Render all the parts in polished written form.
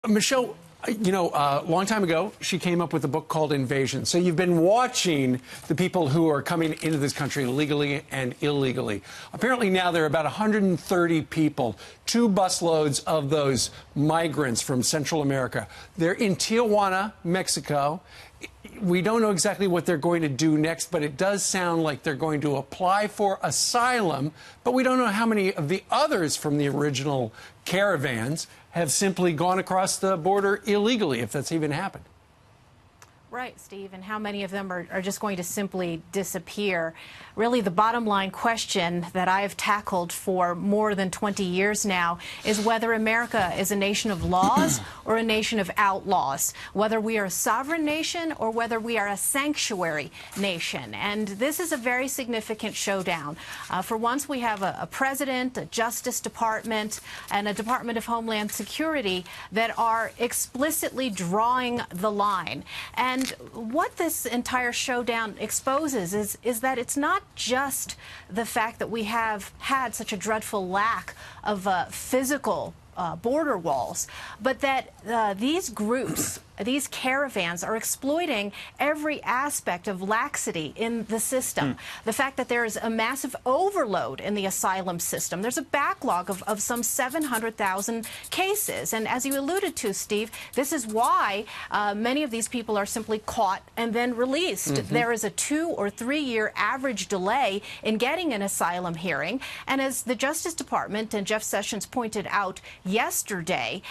Michelle, a long time ago, she came up with a book called Invasion. So you've been watching the people who are coming into this country legally and illegally. Apparently now there are about 130 people, 2 busloads of those migrants from Central America. They're in Tijuana, Mexico. We don't know exactly what they're going to do next, but it does sound like they're going to apply for asylum. But we don't know how many of the others from the original caravans have simply gone across the border illegally, if that's even happened. Right, Steve, and how many of them are just going to simply disappear? Really, the bottom line question that I have tackled for more than 20 years now is whether America is a nation of laws or a nation of outlaws, whether we are a sovereign nation or whether we are a sanctuary nation. And this is a very significant showdown. For once, we have a president, a Justice Department, and a Department of Homeland Security that are explicitly drawing the line. And what this entire showdown exposes is that it's not just the fact that we have had such a dreadful lack of physical border walls, but that these groups, these caravans, are exploiting every aspect of laxity in the system. The fact that there is a massive overload in the asylum system. There's a backlog of some 700,000 cases. And as you alluded to, Steve, this is why many of these people are simply caught and then released. There is a 2 or 3 year average delay in getting an asylum hearing. And as the Justice Department and Jeff Sessions pointed out yesterday,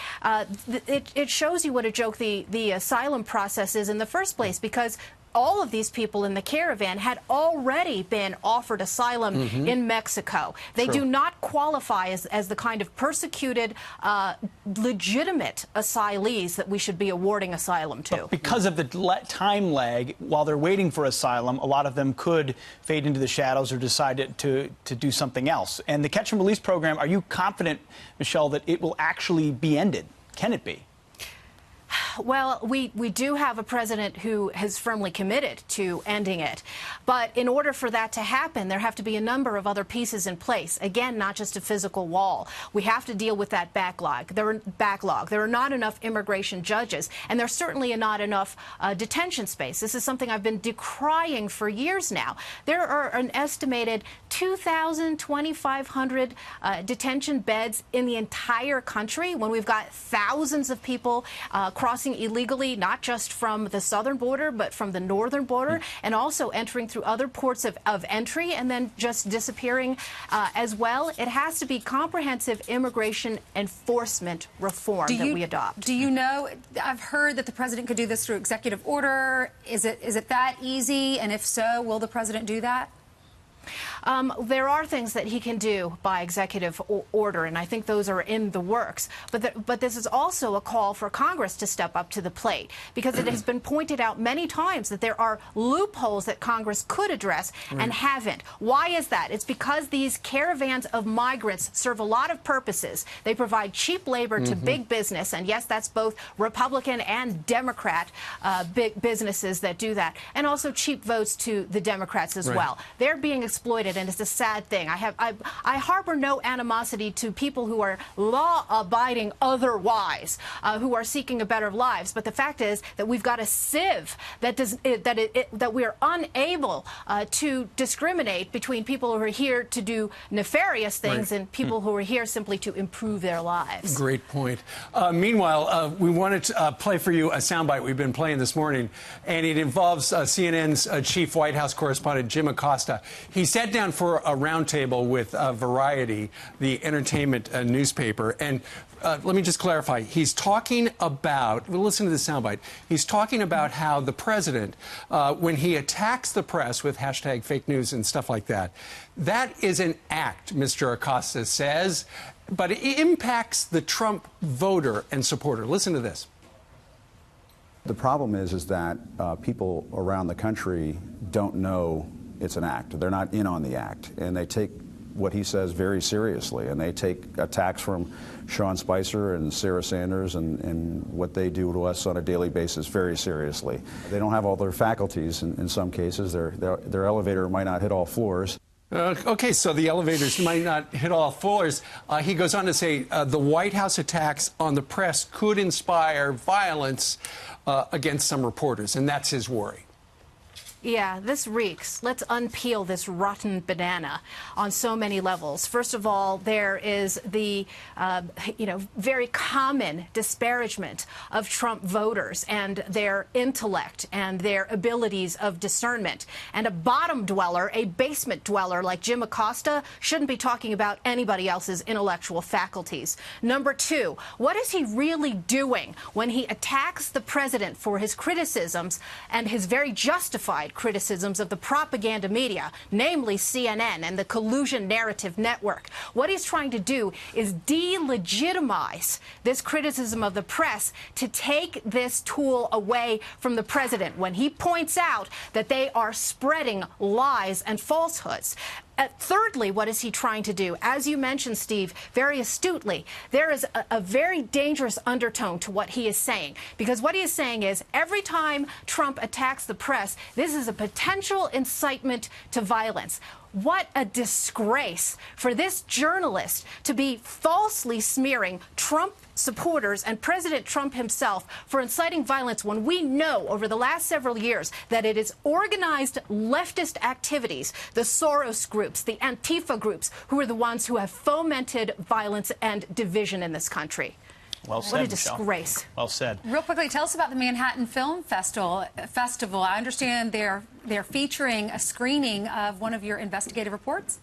it shows you what a joke the asylum process is in the first place, because all of these people in the caravan had already been offered asylum in Mexico. They do not qualify as the kind of persecuted, legitimate asylees that we should be awarding asylum to. But because of the time lag, while they're waiting for asylum, a lot of them could fade into the shadows or decide to do something else. And the catch and release program, are you confident, Michelle, that it will actually be ended? Can it be? Well, we do have a president who has firmly committed to ending it. But in order for that to happen, there have to be a number of other pieces in place. Again, not just a physical wall. We have to deal with that backlog. There are not enough immigration judges, and there's certainly not enough detention space. This is something I've been decrying for years now. There are an estimated 2,000, 2,500 detention beds in the entire country when we've got thousands of people crossing illegally, not just from the southern border, but from the northern border, and also entering through other ports of entry and then just disappearing as well. It has to be comprehensive immigration enforcement reform that we adopt. Do you know, I've heard that the president could do this through executive order. Is it that easy? And if so, will the president do that? There are things that he can do by executive order, and I think those are in the works. But this is also a call for Congress to step up to the plate, because it has been pointed out many times that there are loopholes that Congress could address and haven't. Why is that? It's because these caravans of migrants serve a lot of purposes. They provide cheap labor to big business, and yes, that's both Republican and Democrat big businesses that do that, and also cheap votes to the Democrats as well. They're being exploited, and it's a sad thing. I harbor no animosity to people who are law-abiding otherwise, who are seeking a better lives. But the fact is that we've got a sieve that we are unable to discriminate between people who are here to do nefarious things and people who are here simply to improve their lives. Great point. Meanwhile, we wanted to play for you a soundbite we've been playing this morning, and it involves CNN's chief White House correspondent, Jim Acosta. He sat down for a roundtable with Variety, the entertainment newspaper, and let me just clarify. He's talking about, listen to the soundbite, he's talking about how the president, when he attacks the press with hashtag fake news and stuff like that, that is an act, Mr. Acosta says, but it impacts the Trump voter and supporter. Listen to this. The problem is that people around the country don't know it's an act. They're not in on the act, and they take what he says very seriously, and they take attacks from Sean Spicer and Sarah Sanders and what they do to us on a daily basis very seriously. They don't have all their faculties in some cases. Their elevator might not hit all floors. Okay, so the elevators might not hit all floors. He goes on to say the White House attacks on the press could inspire violence against some reporters, and that's his worry. Yeah, this reeks. Let's unpeel this rotten banana on so many levels. First of all, there is the, very common disparagement of Trump voters and their intellect and their abilities of discernment. And a bottom dweller, a basement dweller like Jim Acosta shouldn't be talking about anybody else's intellectual faculties. Number two, what is he really doing when he attacks the president for his criticisms and his very justified criticisms of the propaganda media, namely CNN and the collusion narrative network? What he's trying to do is delegitimize this criticism of the press to take this tool away from the president when he points out that they are spreading lies and falsehoods. Thirdly, what is he trying to do? As you mentioned, Steve, very astutely, there is a very dangerous undertone to what he is saying. Because what he is saying is every time Trump attacks the press, this is a potential incitement to violence. What a disgrace for this journalist to be falsely smearing Trump supporters and President Trump himself for inciting violence when we know over the last several years that it is organized leftist activities, the Soros groups, the Antifa groups, who are the ones who have fomented violence and division in this country. Well said, what a Michelle. Disgrace. Well said. Real quickly, tell us about the Manhattan Film Festival. I understand they're featuring a screening of one of your investigative reports.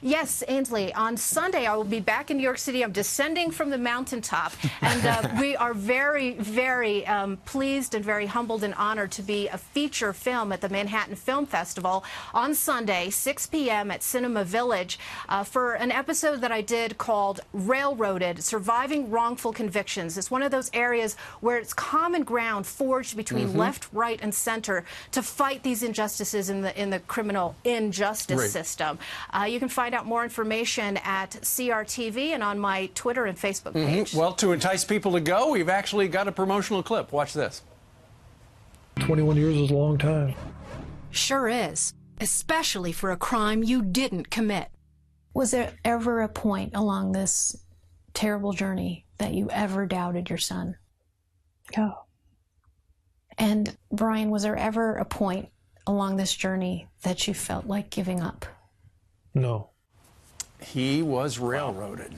Yes, Ainsley. On Sunday, I will be back in New York City. I'm descending from the mountaintop, and we are very, very pleased and very humbled and honored to be a feature film at the Manhattan Film Festival on Sunday, 6 p.m. at Cinema Village, for an episode that I did called Railroaded, Surviving Wrongful Convictions. It's one of those areas where it's common ground forged between left, right, and center to fight these injustices in the criminal injustice system. You can find out more information at CRTV and on my Twitter and Facebook page. Well, to entice people to go, we've actually got a promotional clip. Watch this. 21 years is a long time. Sure is, especially for a crime you didn't commit. Was there ever a point along this terrible journey that you ever doubted your son? No. And Brian, was there ever a point along this journey that you felt like giving up? No. He was railroaded.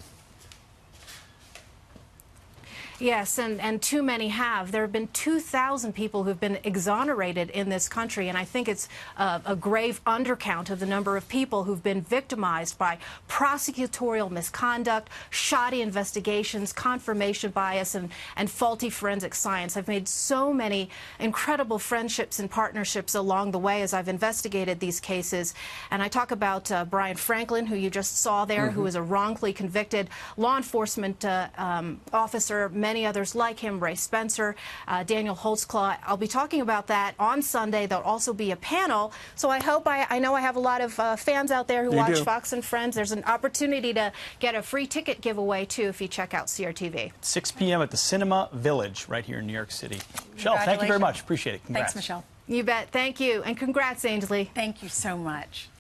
Yes, and too many have. There have been 2,000 people who've been exonerated in this country, and I think it's a grave undercount of the number of people who've been victimized by prosecutorial misconduct, shoddy investigations, confirmation bias, and faulty forensic science. I've made so many incredible friendships and partnerships along the way as I've investigated these cases, and I talk about Brian Franklin, who you just saw there, who is a wrongfully convicted law enforcement officer, many others like him, Ray Spencer, Daniel Holtzclaw. I'll be talking about that on Sunday. There'll also be a panel. So I hope, I know I have a lot of fans out there who watch Fox and Friends. There's an opportunity to get a free ticket giveaway, too, if you check out CRTV. 6 p.m. at the Cinema Village right here in New York City. Michelle, thank you very much. Appreciate it. Congrats. Thanks, Michelle. You bet. Thank you. And congrats, Ainsley. Thank you so much.